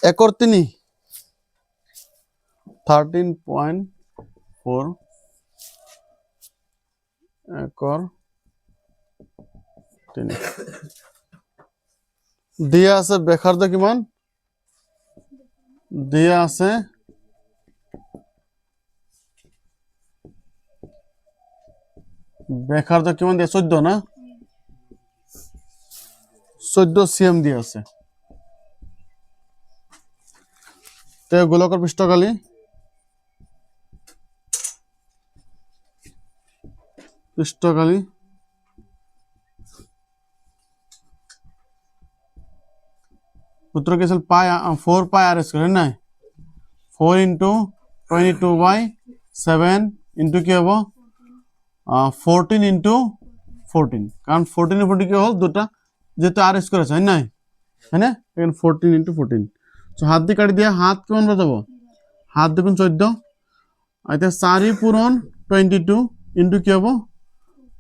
Acre 3 13.4 acre 3 দিয়া আছে ব্যাসার্ধ কিমান দিয়া আছে ব্যাসার্ধ কিমান দিয়া 14 না 14 সিএম দিয়া আছে তে গোলকের পৃষ্ঠকালি সূত্র কি ছিল পাই 4 পাই আর স্কয়ার না 4 ইনটু 22/7 ইনটু কি হবে 14 ইনটু 14 কারণ 14 এর 40 কি হল দুটো যেহেতু আর স্কয়ার আছে না হ্যাঁ এখানে 14 ইনটু 14 সো হাত দিয়ে কাটি দিয়ে হাত কেমন বাজাবো হাত দেখুন 14 আইতে 4 পূরণ 22 ইনটু কি হবে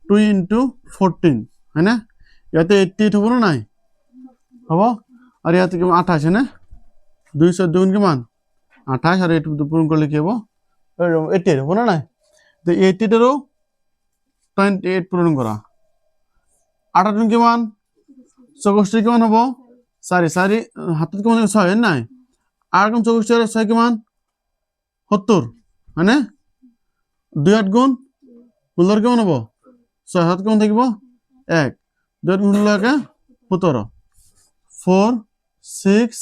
2 ইনটু 14 হ্যাঁ না ইয়াতে 88 হবে না নাই হবো আর ইয়াতে কি 28 है ना 202 কিমান 28 আর 8 পূরণ করলে কি হবে 88 হবে না তো 88 এরও 28 পূরণ করা 28 কিমান 64 কিমান হবে 4 হাতত কিমান 6 নাই আর কোন 64 এর 6 কিমান 70 है ना 2 8 গুণ 16 কিমান হবে 6 7 কিমান থাকিব 1 2 গুণ 16 17 4 6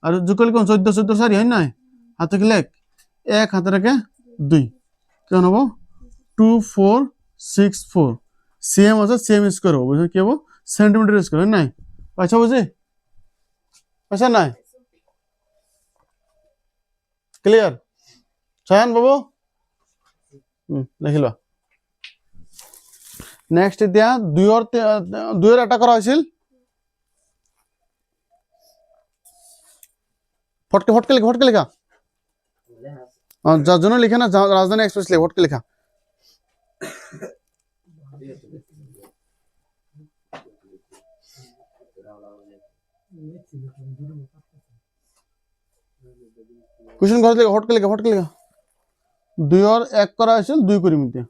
আর যুগল কোন 14 সারি হয় না হাতে কি লেখ 1 হাতে রেখে 2 কেন হবো 2 4 6 4 সেম আছে সেম স্কয়ার হবে বুঝছো কি হবে সেন্টিমিটার স্কয়ার নাই পাইছো বুঝি পাইছো নাই ক্লিয়ার ছায়ান বাবু লিখিলো নেক্সট দিয়া 2 এর এটা করা হয়েছিল ফটকে লেখা যার জন্য লিখে না রাজধানী এক্সপ্রেস লেখা ফটকে লেখা কোশ্চেন ঘরে লেখা ফটকে লেখা 2 আর 1 করা হয়েছিল 2 করে মিনিটে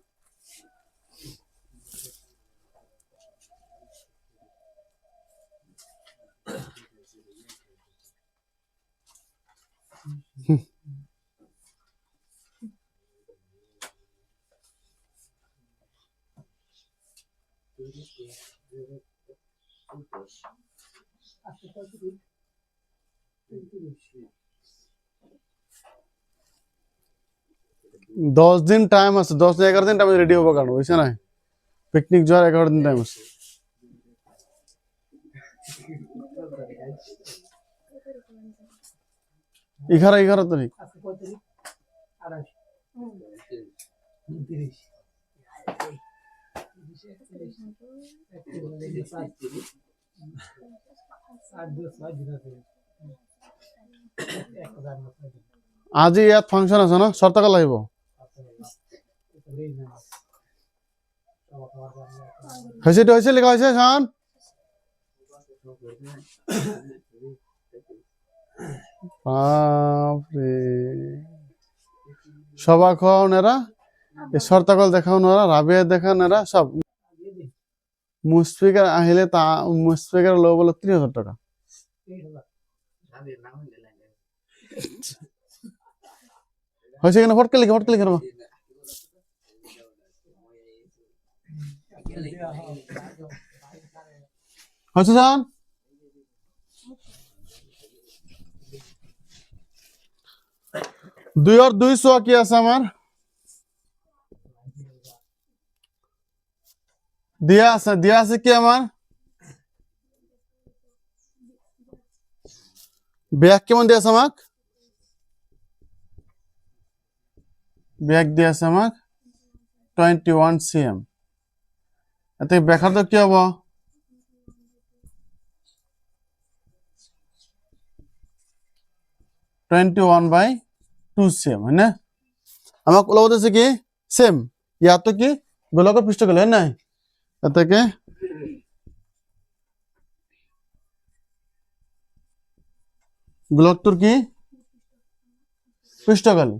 दस दिन टाइम আছে 10 11 दिन टाइम रेडी হবো কারণ হইছে না পিকনিক যাওয়ার 11 দিন টাইম আছে এগারো তারিখ আজি ইয়াত ফাংশন আছে না শর্তকাল আহিব হয়েছে লেখা হয়েছে শান বাপরে সবা খাওয়াও নেরা এই শর্তকাল দেখাও নেরা রাবিয়া দেখাও নেরা সব মুসফিকার আহিলে তা মুসফিকার লো বলো 30,000 টাকা হয়েছে কিনা ফটকে লিখে নেবা হয়েছে শান 2 আর 200 কি আছে আমার দিয়া আছে কি আমার ব্যাগ কেমন দিয়া আছে আমাক ব্যাগ দিয়া আছে আমাক 21 cm এতে ব্যাখার তো কি হবে 21/2 cm है ना আমাক ওলা বলতেছে কি সেম ইয়া তো কি গোলকের পৃষ্ঠকাল है না এটাকে গোলকটোৰ কি পৃষ্ঠকালি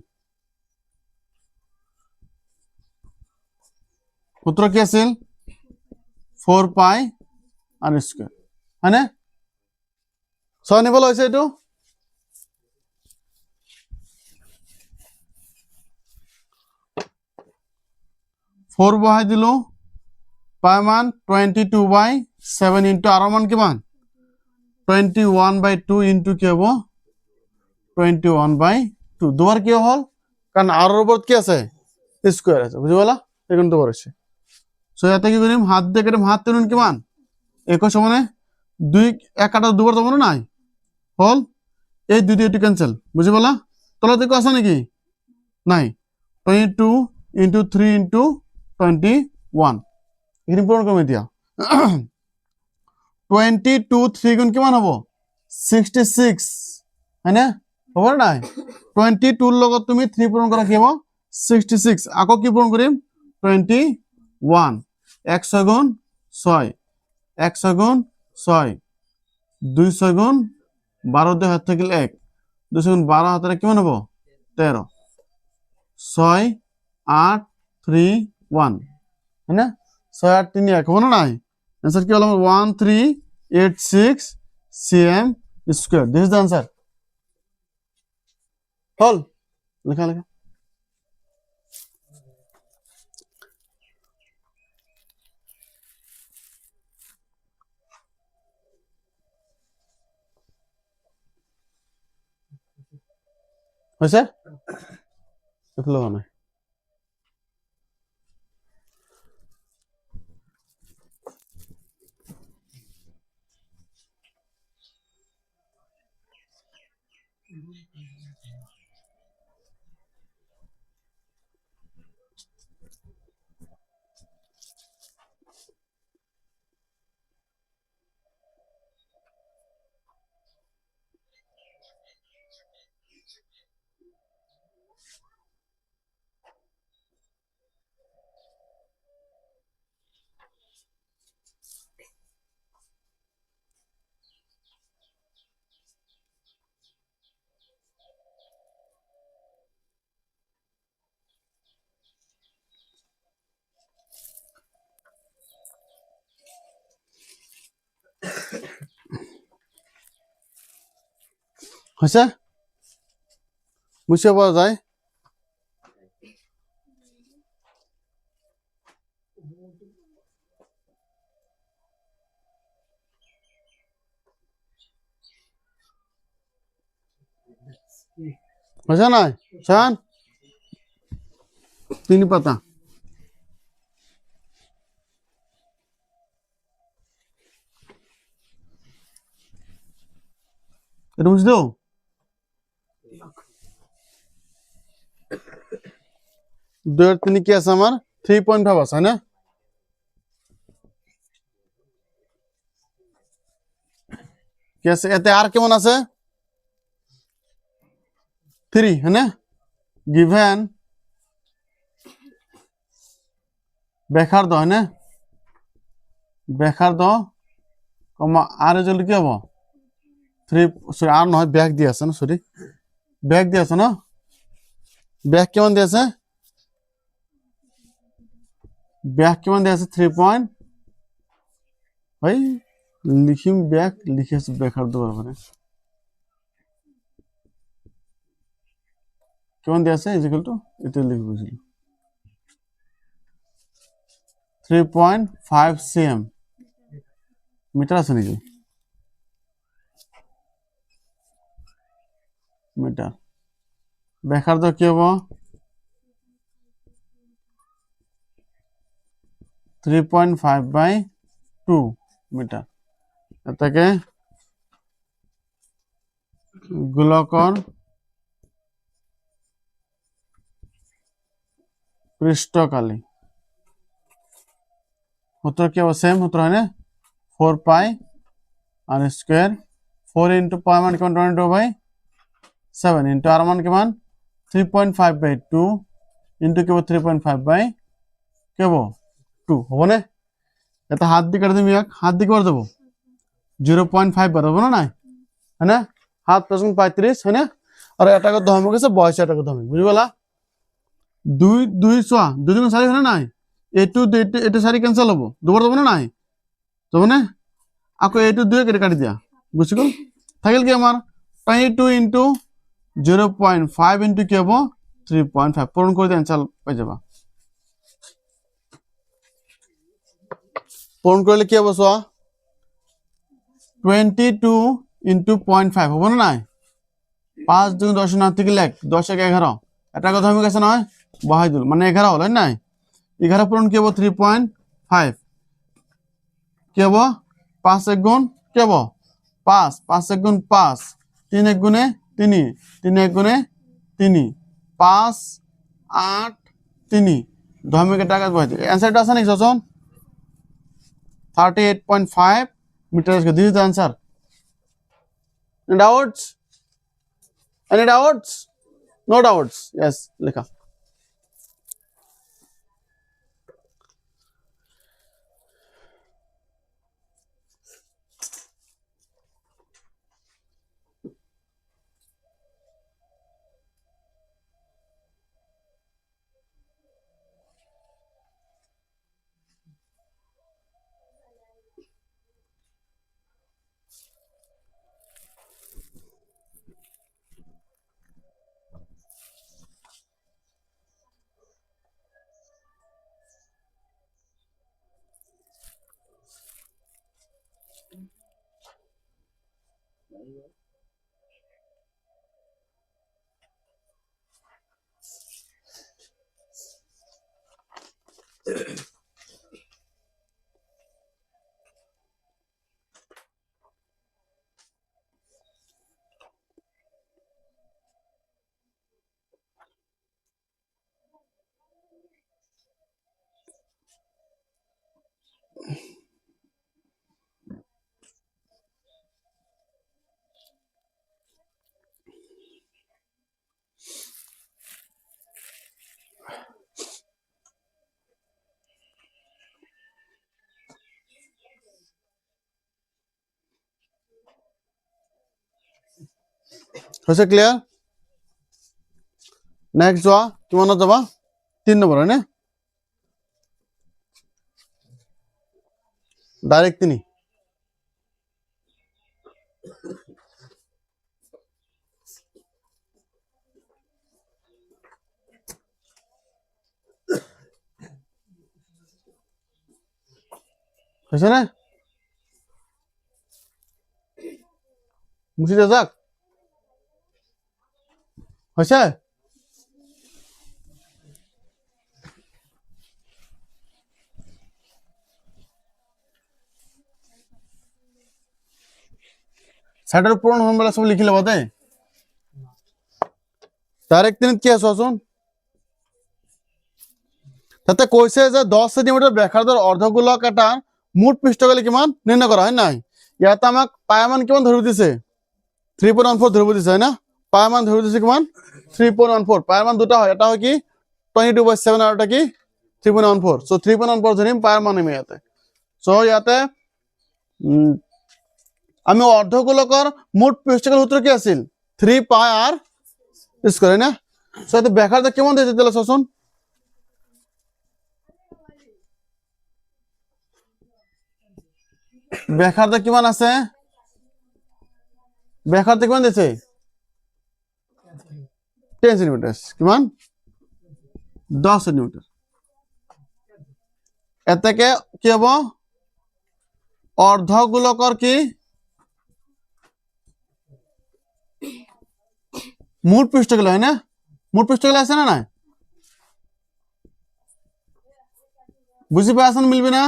সূত্ৰ কি আছিল 4 পাই r স্কয়ার হয়নে ছয় নিব লৈছে এইটো 4 বহাই দিলো পাই মান 22/7 ইনটু r মান কিমান 21/2 ইনটু কি হ'ব 21/2 দুবার কি হল কারণ r এর উপর কি আছে স্কয়ার আছে বুঝি বলা এখন তো বলেছে সো ইয়াতে কি করিম হাত দিয়ে করিম হাত তুলুন কিমান 21 সমানে 2 এক কাটা দুবার তো মনে নাই হল এই দুই দুইটি ক্যান্সেল বুঝি বলা তলা দিকে আছে নাকি নাই 22 ইনটু 3 ইনটু 21 এখানে পূরণ করে দিয়া 22 3 গুণ কিমান হ'ব 66 হয়নে হ'ব নাই 22 ৰ লগত তুমি 3 পূৰণ কৰা কি হ'ব 66 আকৌ কি পূৰণ কৰিম 21 1 গুণ 6 1 গুণ 6 2 গুণ 12 দিয়ে হাত থাকিল 1 2 গুণ 12 হাতেৰে কিমান হ'ব 13 6 8 3 1 হয়নে 6 8 3 1 হ'ব নাই आंसर কি হল 1386 cm square this is the answer হল লেখা লেখা হইছে দেখলো না হইছে মুছে পাওয়া যায় হইছে নাই শান তিন পাতা এটা বুঝছো 2 আর 3 কি আছে আমার 3.5 আছে না কি আছে এতে আর কেমন আছে 3 है ना given বেখার দ है ना বেখার দ কমা আর জল কি হবে 3 সরি আর নয় ব্যাক দি আছে না সরি ব্যাক দি আছে না ব্যাক কেমন দি আছে ব্যাক কেমন দি আছে 3 পয়েন্ট ভাই লিখিম ব্যাক লিখেছে বেখার দ বরাবর কেমন দি আছে ইকুয়াল টু এটা লিখব ছিল 3.5 cm মিটার আছে নাকি মিটার বেখার দ কি হবে 3.5/2 মিটার এটাকে গোলকর পৃষ্ঠকালি সূত্র কি হবে সেম সূত্র হয় না 4 পাই r স্কয়ার 4 ইনটু পাই মান কিমান 22/7 ইনটু r মান কিমান 3.5/2 ইনটু কি 3.5 কি হবো 2 হবে না এটা হাত দিয়ে কাটে তুমি এক হাত দিয়ে করে দেবো 0.5 বার হবে না হ্যাঁ না 7 5 গুণ 35 হয় না আর এটা কত হবে গেছে 82 এটা কত হবে বুঝি গলা 2 2 সোয়া 2 গুণ 4 হয় না a2 এটা 4 ক্যান্সেল হবো দুবার হবে না নাই তবে না আকো a2 2 কেটে কাটি দিয়া বুঝি গল থাকিল কি আমার 22 ইনটু 0.5 ইনটু কি হবে 3.5 পূরণ করে দেন চাল পাই যাবা পূরণ করলে কি হবে সোয়া 22 ইনটু 0.5 হবে না নাই 5 2 10 না থেকে লেখ 10 1 11 এটা কথা আমি গেছে নয় বাহাইদুল মানে 11 হলো নাই 11 পূরণ কি হবে 3.5 কি হবে 5 1 গুণ কি হবে 5 5 1 গুণ 5 3 1 গুণে 3 3 1 গুণে 3 5 8 3 ধর্মিক টাকা বসাইতে অ্যানসারটা আছে নাকি সজন 38.5 meters. This is the answer. Any doubts? Any doubts? No doubts. Yes, Lekha. হয়েছে ক্লিয়ার নেক্সট যাওয়া কিমানত যাবা 3 নম্বৰ হয় না ডাইরেক্ট 3 হয়েছে না মুছিতে যাক হয়েছে সাইডের পূরণ হন বেলা সব লিখি লবা দে ডাইরেক্ট 3 কি আছে আসুন তাতে কইছে যে 10 সেন্টিমিটার ব্যাসার্ধের অর্ধগোলক এটা মোট পৃষ্ঠতল কিমান নির্ণয় করা হয় নাই ইয়াতে আমাক পায়মান কিমান ধৰিব দিছে 3.14 ধৰিব দিছে হয় না পায়মান ধৰিব দিছে কিমান 3.14 পায়মান দুটা হয় এটা হয় কি 22/7 আর এটা কি 3.14 সো 3.14 ধরিম পায়মান আমি ইয়াতে সো ইয়াতে আমি অর্ধগোলকৰ মোট পৃষ্ঠতল সূত্র কি আছিল 3 পাই আর স্কয়ার হয় না সো এতে ব্যাসার্ধ কেমন দিয়েছে তাহলে শোষণ ব্যাসার্ধ কিমান আছে ব্যাসার্ধ কিমান দিয়েছে 10 সেন্টিমিটার কিমান 10 সেন্টিমিটার এটাকে কি হবো অর্ধগোলকৰ কি মোট পৃষ্ঠতল হয় না মোট পৃষ্ঠতল আছে না না বুঝি পাইছেন মিলবে না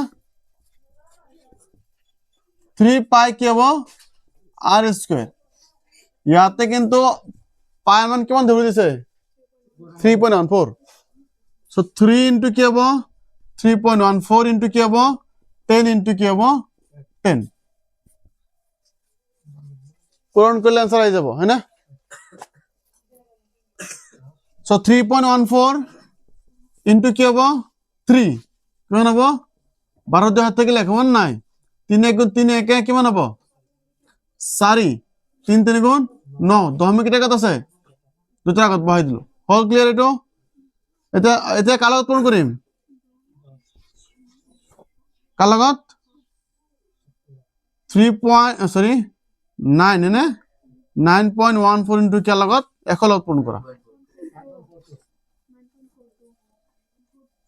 3 পাই কি হবো আর স্কয়ার ইয়াতে কিন্তু পাই মান কেমন ধরে দিছে 3.14 সো 3 ইনটু কি হবো 3.14 ইনটু কি হবো 10 ইনটু কি হবো 10 পূরণ করলে आंसर আই যাব है ना সো 3.14 ইনটু কি হবো 3 কেমন হবো 12 দুই হাত থেকে লেখা নাই 3 1 গুণ 3 1 কেমন হবো 4 3 3 গুণ ন দশমিক কেইটা আগত আছে দুটাৰ আগত বহাই দিলো হল ক্লিয়াৰ এইটো এতিয়া এতিয়া কাৰ লগত পূৰণ কৰিম কাৰ লগত 9 এনে 9.14 ইনটু কাৰ লগত 100 লগত পূৰণ কৰা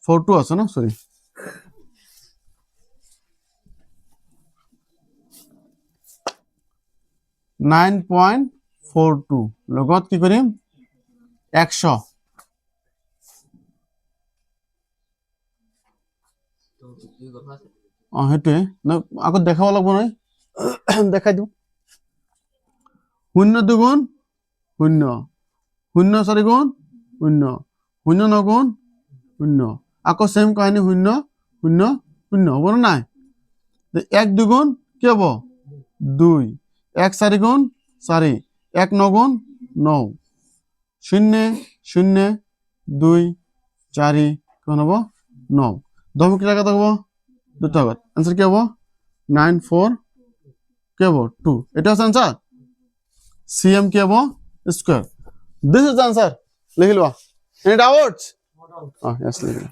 42 আছে ন সৰি 9.42 লগত কি কৰিম 100 হেতুৱে আগত দেখাব লাগিব নহয় দেখাই দিওঁ 0 2 গুণ 0 0 4 গুণ 0 0 9 গুণ 0 আকৌ সেম কাহিনী 0 0 0 হ'ব নাই 1 2 গুণ কি হ'ব 2 1 4 গুণ 4 1 9 গুণ 9 0 0 2 4 কোন হ'ব 9 দশমিক কেইটা আগত হ'ব দুটা আগত आंसर কি হ'ব 9 4 কি হ'ব 2 এটা আছে आंसर cm কি হ'ব square this is the answer লিখি লোৱা any doubts yes লিখি